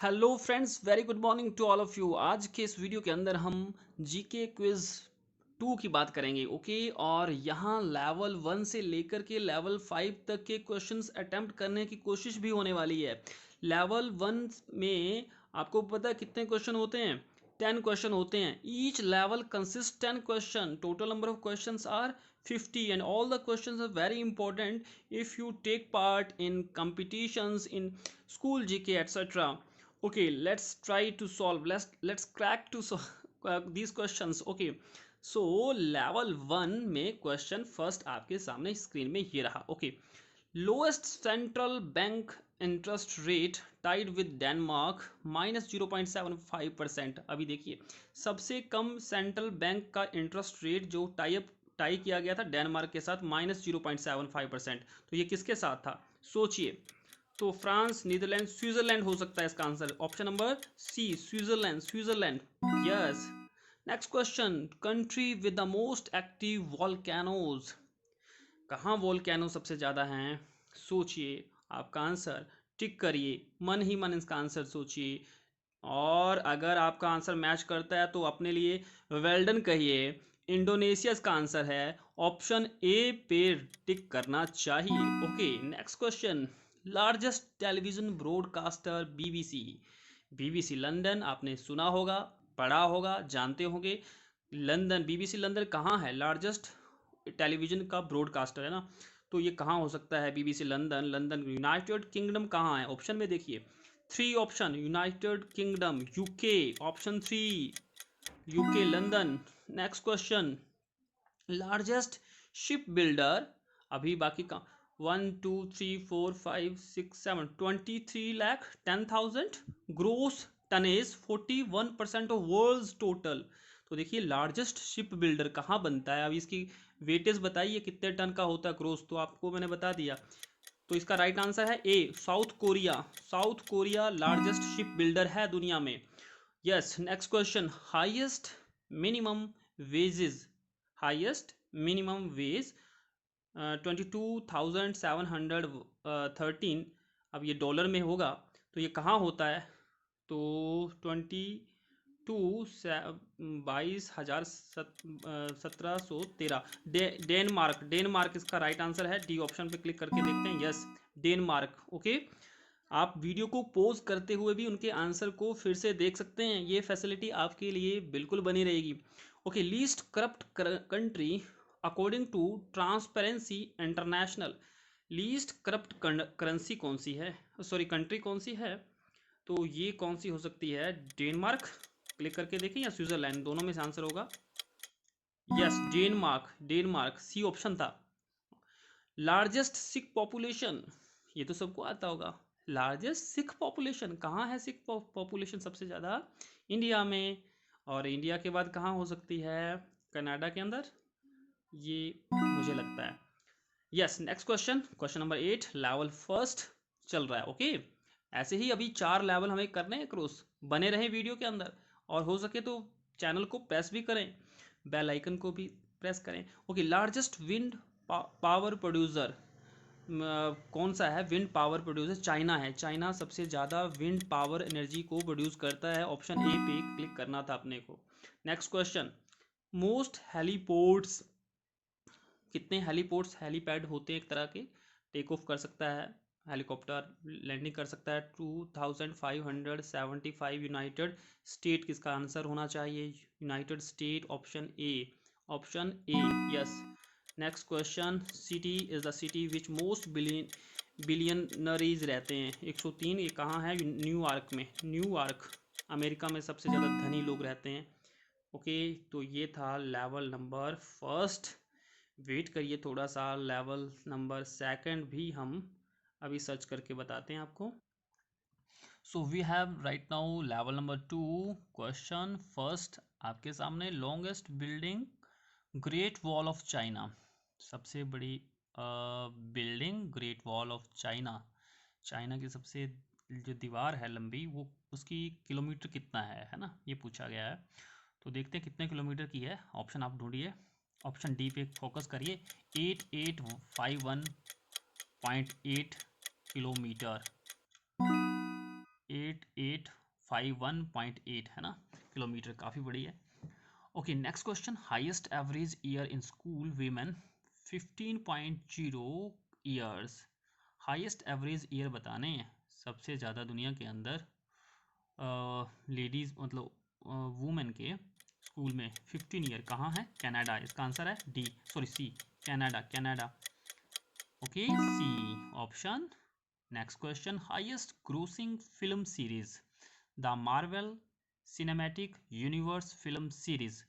Hello friends, very good morning to all of you. आज के इस वीडियो के अंदर हम जीके क्विज 2 की बात करेंगे। ओके, और यहाँ लेवल 1 से लेकर के लेवल 5 तक के क्वेश्चंस अटेम्प्ट करने की कोशिश भी होने वाली है। लेवल 1 में आपको पता है कितने क्वेश्चन होते हैं? 10 क्वेश्चन होते हैं। Each level consist 10 question. Total number of questions are 50 and all the questions are very important if you take part in competitions in school GK etc. Okay, let's try to solve, let's crack to solve these questions. Okay, so level 1 में question first आपके सामने screen में ये रहा. Okay, lowest central bank interest rate tied with Denmark -0.75%. अभी देखिए, सबसे कम central bank का इंटरेस्ट रेट जो टाई किया गया था डेनमार्क के साथ -0.75%. तो ये किसके साथ था सोचिए. तो फ्रांस, नीदरलैंड, स्विट्जरलैंड हो सकता है इसका answer. Option number C, Switzerland. Switzerland, yes. Next question, country with the most active volcanoes. कहाँ वॉल्केनो सबसे ज़्यादा हैं? सोचिए, आपका आंसर टिक करिए, मन ही मन इसका आंसर सोचिए. और अगर आपका आंसर मैच करता है तो अपने लिए वेल डन कहिए. इंडोनेशिया इसका आंसर है. ऑप्शन ए पे टिक करना चाहिए. Okay, next question, largest television broadcaster BBC. BBC London आपने सुना होगा, पढ़ा होगा, जानते होंगे. लंदन, बीबीसी लंदन कहाँ है? लार्जेस्ट टेलीविजन का ब्रॉडकास्टर है ना. तो ये कहाँ हो सकता है? BBC London. London. United kingdom कहाँ है? ऑप्शन में देखिए, three option. United kingdom, UK. Option three, UK, London. Next question, largest ship builder. अभी बाकी का 1 2 3 4 5 6 7 23 lakh 10,000 gross tonnage, 41% of world total. तो देखिए, लार्जेस्ट शिप बिल्डर कहाँ बनता है? अभी इसकी वेटेज बताइए कितने टन का होता है ग्रोस, तो आपको मैंने बता दिया. तो इसका राइट आंसर है A, South Korea. South Korea largest ship builder है दुनिया में. Yes. Next question, highest minimum wages. Highest minimum wage 22,713. अब ये डॉलर में होगा तो ये कहाँ होता है? तो 17,013. डेनमार्क. डेनमार्क इसका राइट आंसर है. डी ऑप्शन पे क्लिक करके देखते हैं. Yes, Denmark. ओके, आप वीडियो को पॉज करते हुए भी उनके आंसर को फिर से देख सकते हैं. ये फैसिलिटी आपके लिए बिल्कुल बनी रहेगी. Okay, least corrupt country according to Transparency International. Least corrupt currency कौन सी है, सॉरी कंट्री कौन सी है? तो ये कौन सी हो सकती है? डेनमार्क. क्लिक करके देखें, या स्विट्जरलैंड, दोनों में से आंसर होगा. Yes, Denmark. Denmark C option था. लार्जेस्ट सिख पॉपुलेशन, ये तो सबको आता होगा. लार्जेस्ट सिख पॉपुलेशन कहाँ है? सिख पॉपुलेशन सबसे ज़्यादा इंडिया में. और इंडिया के बाद कहाँ हो सकती है? कनाडा के अंदर, ये मुझे लगता है. Yes. Next question, question number 8, level first चल रहा है. ओके, ऐसे ही अभी 4 लेवल हमें करने हैं क्रॉस. बने रहें वीडियो के अंदर, और हो सके तो चैनल को प्रेस भी करें, बेल आइकन को भी प्रेस करें. Okay, largest wind power producer कौन सा है? विंड पावर प्रोड्यूसर चाइना है. चाइना सबसे ज़्यादा विंड पावर एनर्जी को प्रोड्यूस करता है. ऑप्शन ए पे क्लिक करना था अपने को. Next question, most heliports. कितने हेलीपोर्ट्स, हेलीपैड होते हैं एक तरह के, टेक ऑफ कर सकता है हेलीकॉप्टर, लैंडिंग कर सकता है. 2575. यूनाइटेड स्टेट किसका आंसर होना चाहिए? United state. Option A. Option A, yes. Next question, city is the city which most billionaires रहते हैं. 103. ये कहाँ है? न्यूयॉर्क में. न्यूयॉर्क, अमेरिका में सबसे ज़्यादा धनी लोग रहते हैं. ओके, तो ये था लेवल नंबर फर्स्ट. वेट करिए थोड़ा सा, लेवल नंबर सेकंड भी हम अभी सर्च करके बताते हैं आपको. So we have right now level number 2. Question first आपके सामने, longest building, Great Wall of China. सबसे बड़ी building, Great Wall of China. China की सबसे जो दीवार है लंबी, वो उसकी किलोमीटर कितना है ना, ये पूछा गया है. तो देखते हैं कितने किलोमीटर की है. ऑप्शन आप ढूंढिए. ऑप्शन डी पे फोकस करिए. 8851.8 किलोमीटर. 8851.8 है ना किलोमीटर, काफ़ी बड़ी है। Okay, next question, highest average year in school women 15.0 years. Highest average year बताने हैं, सबसे ज़्यादा दुनिया के अंदर लेडीज़ मतलब वुमेन के स्कूल में 15 ईयर कहाँ है? कनाडा, इसका आंसर है D, sorry C, Canada, Canada. Okay, C option. Next question, highest grossing film series, the Marvel Cinematic Universe film series,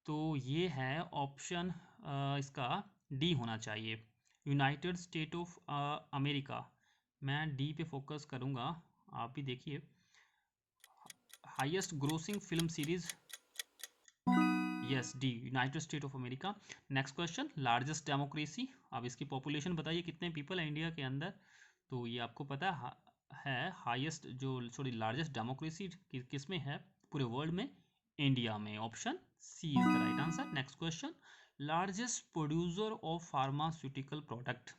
तो ये है ऑप्शन इसका डी होना चाहिए, यूनाइटेड स्टेट ऑफ अमेरिका। मैं डी पे फोकस करूँगा, आप भी देखिए। Highest grossing film series, yes D, United State of America. Next question, largest democracy, अब इसकी पॉपुलेशन बताइए कितने पीपल है इंडिया के अंदर, तो ये आपको पता है हाईएस्ट जो सॉरी लार्जेस्ट डेमोक्रेसी किस में है पूरे वर्ल्ड में? इंडिया में। Option C is the right answer. Next question, largest producer of pharmaceutical product,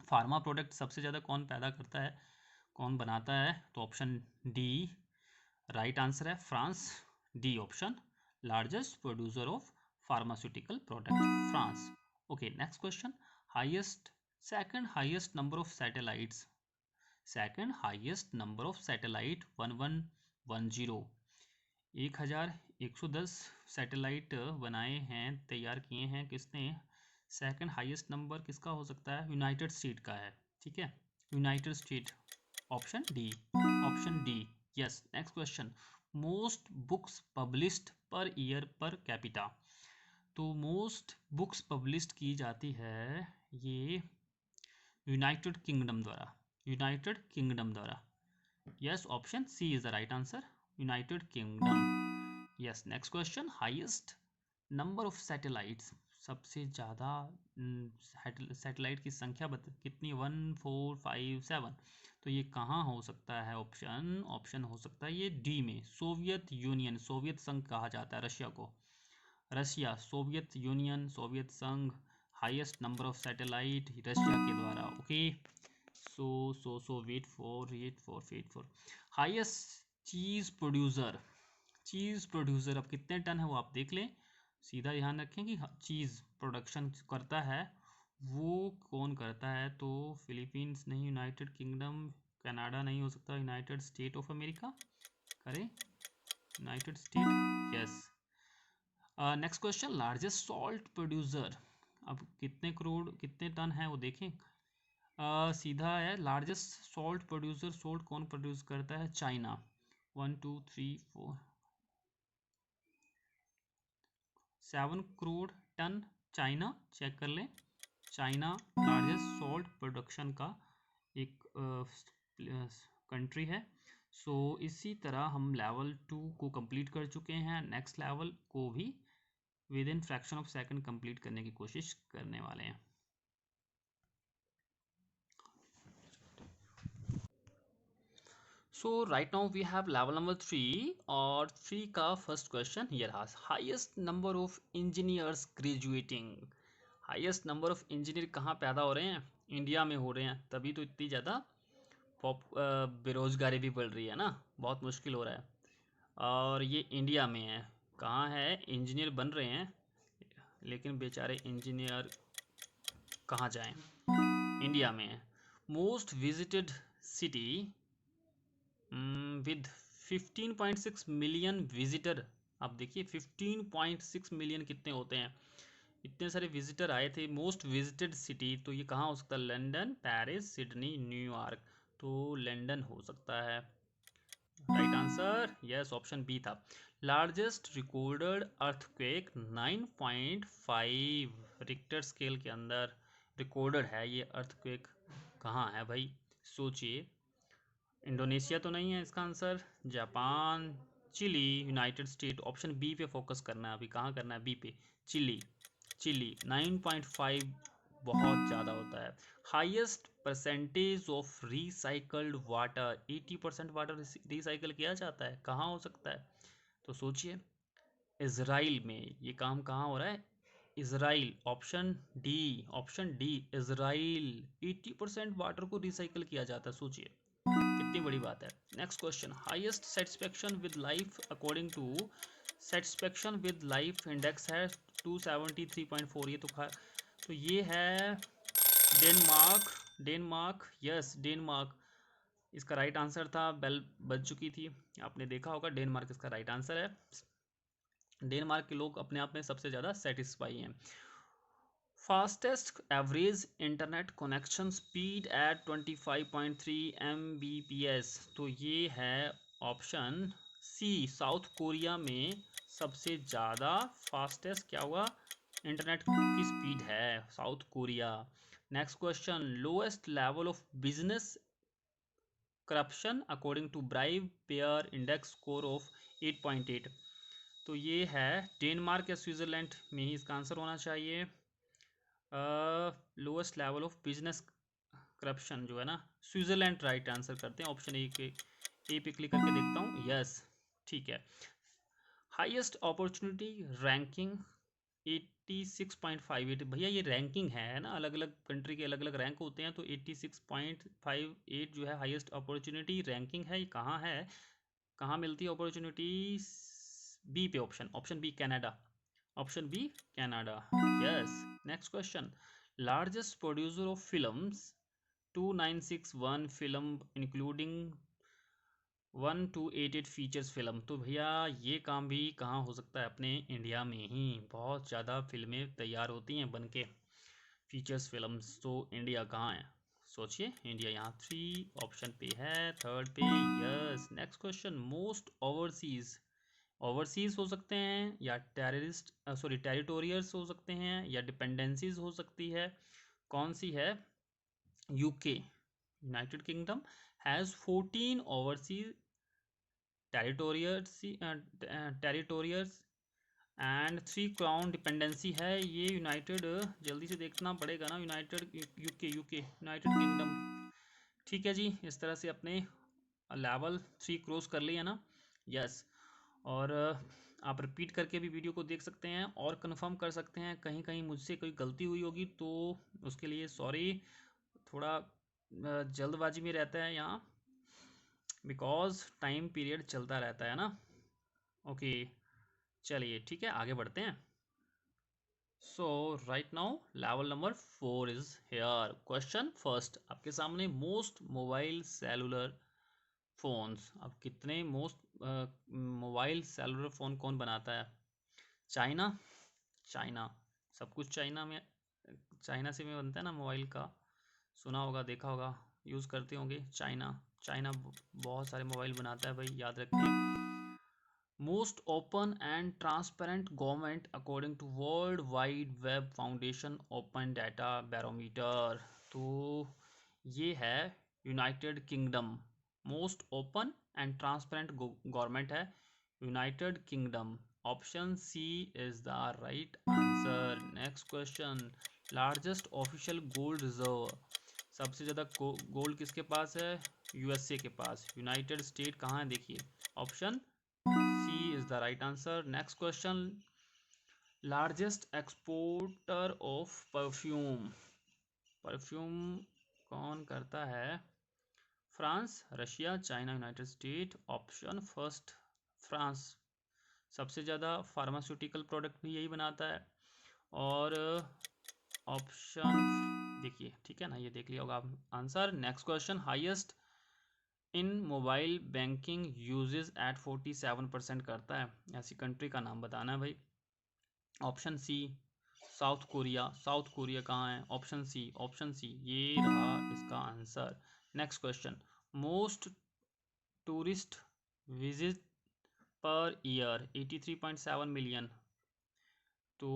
pharma product सबसे ज़्यादा कौन पैदा करता है, कौन बनाता है? तो ऑप्शन डी राइट आंसर है, France, D option, largest producer of pharmaceutical product, France. Okay, next question, highest, second highest number of satellites, second highest number of satellite 1110, 1110 satellite बनाए हैं, तैयार किए हैं किसने? सेकंड हाईएस्ट नंबर किसका हो सकता है? यूनाइटेड स्टेट का है, ठीक है, United state, option D, option D, yes. Next question, most books published per year per capita, तो मोस्ट बुक्स पब्लिश्ड की जाती है ये यूनाइटेड किंगडम द्वारा, यूनाइटेड किंगडम द्वारा, yes option C is the right answer, United Kingdom, yes. Next question, highest number of satellites, सबसे ज़्यादा satellite की संख्या कितनी? 1457, तो ये कहाँ हो सकता है? ऑप्शन, ऑप्शन हो सकता है ये डी में, सोवियत यूनियन, सोवियत संघ कहा जाता है रशिया को, रशिया, सोवियत यूनियन, सोवियत संघ, highest number of satellite Russia के द्वारा। Okay, so wait for highest cheese producer, cheese producer अब कितने टन है वो आप देख लें, सीधा ध्यान रखें कि चीज़ प्रोडक्शन करता है वो कौन करता है, तो फिलीपींस नहीं, यूनाइटेड किंगडम, कनाडा नहीं हो सकता, यूनाइटेड स्टेट ऑफ अमेरिका करें, United State, yes. Next question, largest salt producer, अब कितने करोड़ कितने टन है वो देखें, सीधा है, लार्जेस्ट सॉल्ट प्रोड्यूसर, सॉल्ट कौन प्रोड्यूस करता है? China, 1 2 3 4 7 crore ton, China, check कर लें, चाइना लार्जेस्ट सॉल्ट प्रोडक्शन का एक कंट्री है। सो इसी तरह हम लेवल 2 को कंप्लीट कर चुके हैं, नेक्स्ट लेवल को भी within fraction of second complete करने की कोशिश करने वाले हैं। So right now we have level number 3 और 3 का फर्स्ट क्वेश्चन ये रहा, highest number of engineers graduating, highest number of engineer कहाँ पैदा हो रहे हैं? इंडिया में हो रहे हैं, तभी तो इतनी ज़्यादा बेरोजगारी भी बढ़ रही है ना, बहुत मुश्किल हो रहा है, और ये इंडिया में है, कहाँ है? इंजीनियर बन रहे हैं लेकिन बेचारे इंजीनियर कहाँ जाएं? इंडिया में है। Most visited city with 15.6 million visitor, आप देखिए 15.6 मिलियन कितने होते हैं, इतने सारे विजिटर आए थे। मोस्ट विजिटेड सिटी, तो ये कहाँ हो सकता है? लंदन, पेरिस, सिडनी, न्यूयॉर्क, तो लंदन हो सकता है, right answer, yes option B था। Largest recorded earthquake 9.5 Richter scale के अंदर रिकॉर्डेड है ये अर्थक्वेक, कहाँ है भाई? सोचिए, इंडोनेशिया तो नहीं है इसका answer, Japan, Chile, United state, option B पे फोकस करना है अभी, कहाँ करना है? बी पे, चिली, चिली 9.5 बहुत ज़्यादा होता है। Highest percentage of recycled water, 80% water recycle किया जाता है, कहाँ हो सकता है? तो सोचिए, इजराइल में ये काम कहाँ हो रहा है? Israel, option D, option D Israel, 80% water को रिसाइकल किया जाता है, सोचिए कितना कितनी बड़ी बात है। Next question, highest satisfaction with life according to satisfaction with life index है 273.4। तो ये है डेनमार्क। डेनमार्क, यस डेनमार्क इसका राइट आंसर था। बेल बज चुकी थी, आपने देखा होगा, डेनमार्क इसका राइट आंसर है। डेनमार्क के लोग अपने आप में सबसे ज़्यादा सेटिस्फाई हैं। Fastest average internet connection speed at 25.3 Mbps। तो ये है ऑप्शन सी, साउथ कोरिया में सबसे ज़्यादा फास्टेस्ट क्या हुआ इंटरनेट की स्पीड है, South Korea. Next question, lowest level of business corruption according to bribe payer index score of 8.8। तो ये है डेनमार्क या स्विट्जरलैंड में ही इसका आंसर होना चाहिए। Lowest level of business corruption जो है ना, स्विट्जरलैंड राइट आंसर करते हैं। ऑप्शन ए पे क्लिक करके देखता हूँ, यस ठीक है। Highest opportunity ranking 86.58। भैया ये रैंकिंग है ना, अलग अलग कंट्री के अलग अलग रैंक होते हैं, तो 86.58 जो है हाईएस्ट अपॉर्चुनिटी रैंकिंग है। ये कहाँ है, कहाँ मिलती है अपॉर्चुनिटी? बी पे, option B Canada, option B Canada, yes. Next question, largest producer of films 2961 film including 1288 features film. तो भैया ये काम भी कहाँ हो सकता है, अपने इंडिया में ही बहुत ज़्यादा फिल्में तैयार होती हैं बन के, फीचर्स फिल्म्स। तो इंडिया कहाँ है, सोचिए। इंडिया यहाँ 3 ऑप्शन पे है, थर्ड पे, yes. Next question, most overseas, overseas हो सकते हैं या टेरिटोरियल्स हो सकते हैं या डिपेंडेंसीज हो सकती है, कौन सी है? UK, United Kingdom has 14 overseas territorials and 3 crown dependency है। ये यूनाइटेड, जल्दी से देखना पड़ेगा ना, यूनाइटेड यूनाइटेड किंगडम। ठीक है जी, इस तरह से अपने लेवल 3 क्रॉस कर लिया ना, यस। और आप रिपीट करके भी वीडियो को देख सकते हैं और कंफर्म कर सकते हैं। कहीं कहीं मुझसे कोई गलती हुई होगी तो उसके लिए सॉरी, थोड़ा जल्दबाजी में रहता है यहाँ, बिकॉज टाइम पीरियड चलता रहता है ना। ओके चलिए ठीक है, आगे बढ़ते हैं। So right now level number 4 is here. Question first आपके सामने, मोस्ट मोबाइल सेलुलर फोन्स। अब कितने मोस्ट मोबाइल सेलुलर फ़ोन कौन बनाता है? चाइना, चाइना, सब कुछ चाइना में, चाइना से में बनता है ना मोबाइल का, सुना होगा, देखा होगा, यूज़ करते होंगे। चाइना, चाइना बहुत सारे मोबाइल बनाता है भाई, याद रखें। Most open and transparent government according to world wide web foundation open data barometer. तो ये है United Kingdom, most open and transparent government है United Kingdom. Option C is the right answer. Next question, largest official gold reserve, सबसे ज़्यादा gold किसके पास है? USA के पास। United state कहाँ है, देखिए, option C is the right answer. Next question, largest exporter of perfume, perfume कौन करता है? France, Russia, China, United state. Option first France, सबसे ज़्यादा फार्मास्यूटिकल प्रोडक्ट भी यही बनाता है। और ऑप्शन देखिए, ठीक है ना, ये देख लिया होगा आप answer. Next question, highest in mobile banking uses at 47% करता है, ऐसी कंट्री का नाम बताना है भाई। Option C South Korea, South Korea कहाँ है? ऑप्शन सी, ऑप्शन सी, ये रहा इसका answer. Next question, most tourist visit per year 83.7 million. तो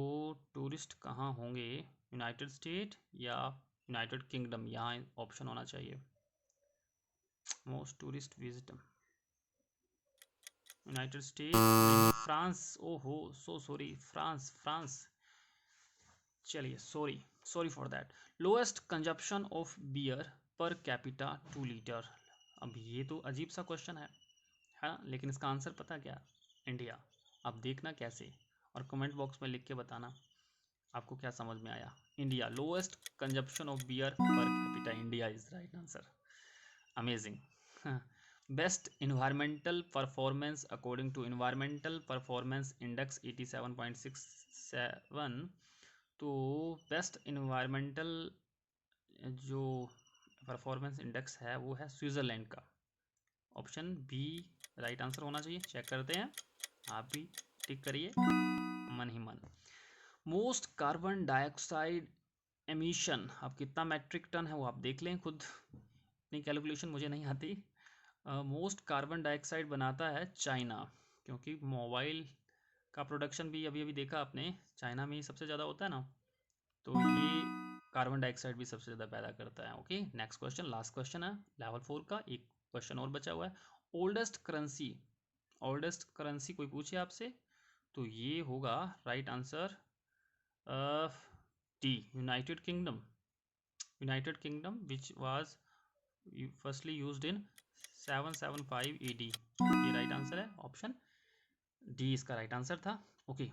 टूरिस्ट कहाँ होंगे, यूनाइटेड स्टेट या यूनाइटेड किंगडम? यहाँ ऑप्शन होना चाहिए, most tourist visit United State, France. ओहो सो सॉरी, फ्रांस, फ्रांस, चलिए sorry, sorry for that. Lowest consumption of beer per capita 2 litre. अब ये तो अजीब सा क्वेश्चन है ना, लेकिन इसका आंसर पता क्या? इंडिया। अब देखना कैसे, और कमेंट बॉक्स में लिख के बताना आपको क्या समझ में आया। India, lowest consumption of beer per capita, India is right answer. Amazing. Best environmental performance according to environmental performance index 87.67। तो बेस्ट इन्वायरमेंटल जो परफॉर्मेंस इंडेक्स है वो है स्विट्ज़रलैंड का। ऑप्शन बी राइट आंसर होना चाहिए। चेक करते हैं, आप भी टिक करिए मन ही मन। मोस्ट कार्बन डाइऑक्साइड एमिशन, अब कितना मैट्रिक टन है वो आप देख लें खुद, इतनी कैलकुलेशन मुझे नहीं आती। मोस्ट कार्बन डाइऑक्साइड बनाता है चाइना, क्योंकि मोबाइल का प्रोडक्शन भी अभी अभी देखा आपने चाइना में ही सबसे ज़्यादा होता है ना, तो ये कार्बन डाइऑक्साइड भी सबसे ज़्यादा पैदा करता है। Okay, next question, last question है लेवल 4 का, एक क्वेश्चन और बचा हुआ है। ओल्डेस्ट करेंसी, ओल्डेस्ट करेंसी कोई पूछे आपसे तो ये होगा right answer D, united kingdom. United kingdom which was firstly used in 775 AD, ये राइट आंसर है। ऑप्शन डी इसका राइट आंसर था। Okay,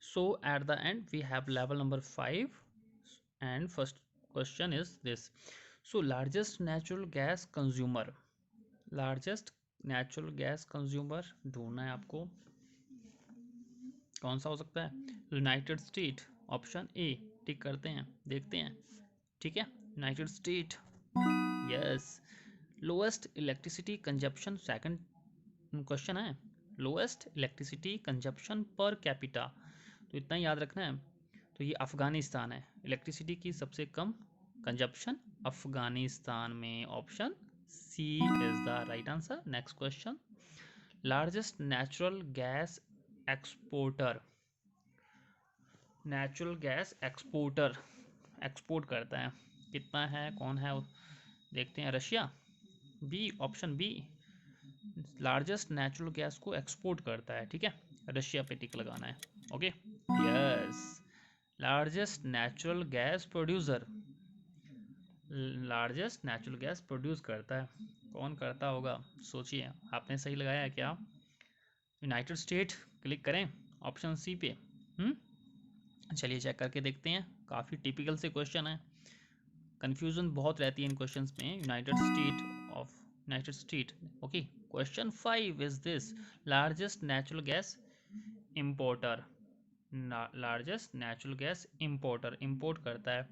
so at the end we have level number 5 and first question is this. So largest natural gas consumer, largest natural gas consumer ढूंढना है आपको, कौन सा हो सकता है? United state, option A tick करते हैं, देखते हैं। ठीक है, United State, yes. Lowest electricity consumption, second question है, lowest electricity consumption per capita, तो इतना याद रखना है। तो ये अफगानिस्तान है, इलेक्ट्रिसिटी की सबसे कम कंजप्शन अफगानिस्तान में, option C is the right answer. Next question, largest natural gas exporter, natural gas exporter export करता है, कितना है, कौन है, देखते हैं। Russia, B, option B, largest natural gas को एक्सपोर्ट करता है। ठीक है, रशिया पे टिक लगाना है। Okay, yes. Largest natural gas producer, largest natural gas produce करता है, कौन करता होगा, सोचिए। आपने सही लगाया है क्या? यूनाइटेड स्टेट क्लिक करें ऑप्शन सी पे। चलिए चेक करके देखते हैं, काफ़ी टिपिकल से क्वेश्चन है, कंफ्यूजन बहुत रहती है इन क्वेश्चंस में। United State of, United state. Okay, question 5 is this, largest natural gas importer, largest natural gas importer, import करता है,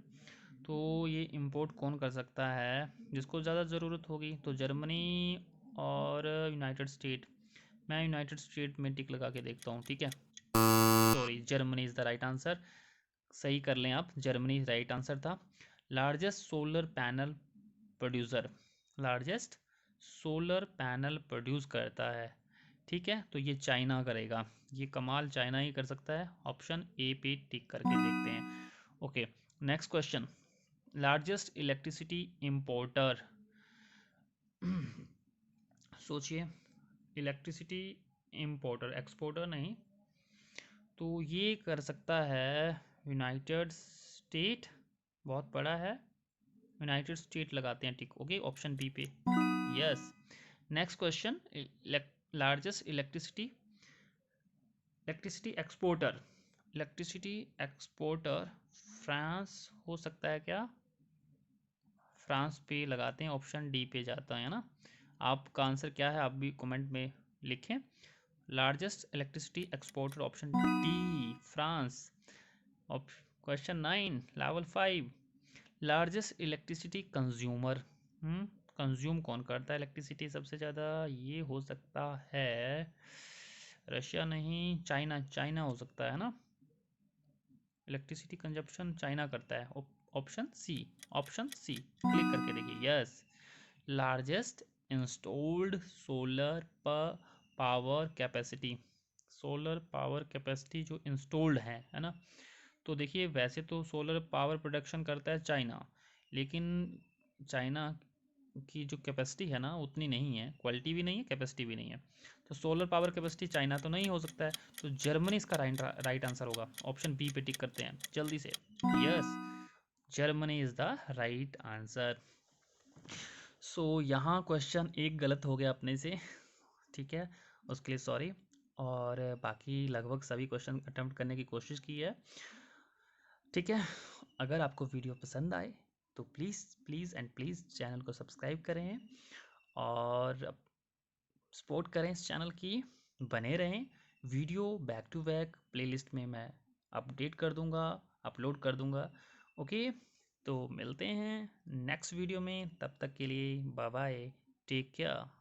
तो ये इंपोर्ट कौन कर सकता है जिसको ज़्यादा ज़रूरत होगी? तो जर्मनी और यूनाइटेड स्टेट, मैं यूनाइटेड स्टेट में टिक लगा के देखता हूँ। ठीक है, sorry, Germany is the right answer, सही कर लें आप, जर्मनी राइट आंसर था। Largest solar panel producer, largest solar panel produce करता है, ठीक है, तो ये चाइना करेगा, ये कमाल चाइना ही कर सकता है। ऑप्शन ए पे टिक करके देखते हैं। Okay, next question, largest electricity importer, सोचिए, इलेक्ट्रिसिटी इंपोर्टर, एक्सपोर्टर नहीं, तो ये कर सकता है यूनाइटेड स्टेट, बहुत बड़ा है, यूनाइटेड स्टेट लगाते हैं टिक। ओके, ऑप्शन बी पे, yes. Next question, largest electricity exporter, electricity exporter France हो सकता है क्या? फ्रांस पे लगाते हैं, ऑप्शन डी पे जाता है ना। आपका आंसर क्या है आप भी कमेंट में लिखें। Largest electricity exporter, option D, France. Question 9 level 5, largest electricity consumer, consume कौन करता है इलेक्ट्रिसिटी सबसे ज़्यादा? ये हो सकता है रशिया नहीं, चाइना, चाइना हो सकता है ना, इलेक्ट्रिसिटी कंजप्शन चाइना करता है, option C, option C click करके देखिए, yes. Largest installed solar power capacity, solar power capacity जो इंस्टॉल्ड है ना, तो देखिए वैसे तो सोलर पावर प्रोडक्शन करता है चाइना, लेकिन चाइना की जो कैपेसिटी है ना उतनी नहीं है, क्वालिटी भी नहीं है, कैपेसिटी भी नहीं है, तो सोलर पावर कैपेसिटी चाइना तो नहीं हो सकता है, तो जर्मनी इसका राइट आंसर होगा। ऑप्शन बी पे टिक करते हैं जल्दी से, yes, Germany is the right answer. So यहाँ क्वेश्चन एक गलत हो गया अपने से, ठीक है, उसके लिए सॉरी, और बाकी लगभग सभी क्वेश्चन अटेम्प्ट करने की कोशिश की है। ठीक है, अगर आपको वीडियो पसंद आए तो please please and please channel को सब्सक्राइब करें और सपोर्ट करें इस चैनल की, बने रहें। Video back to back playlist में मैं अपडेट कर दूंगा, अपलोड कर दूंगा। ओके, तो मिलते हैं नेक्स्ट वीडियो में, तब तक के लिए बाय बाय, टेक केयर।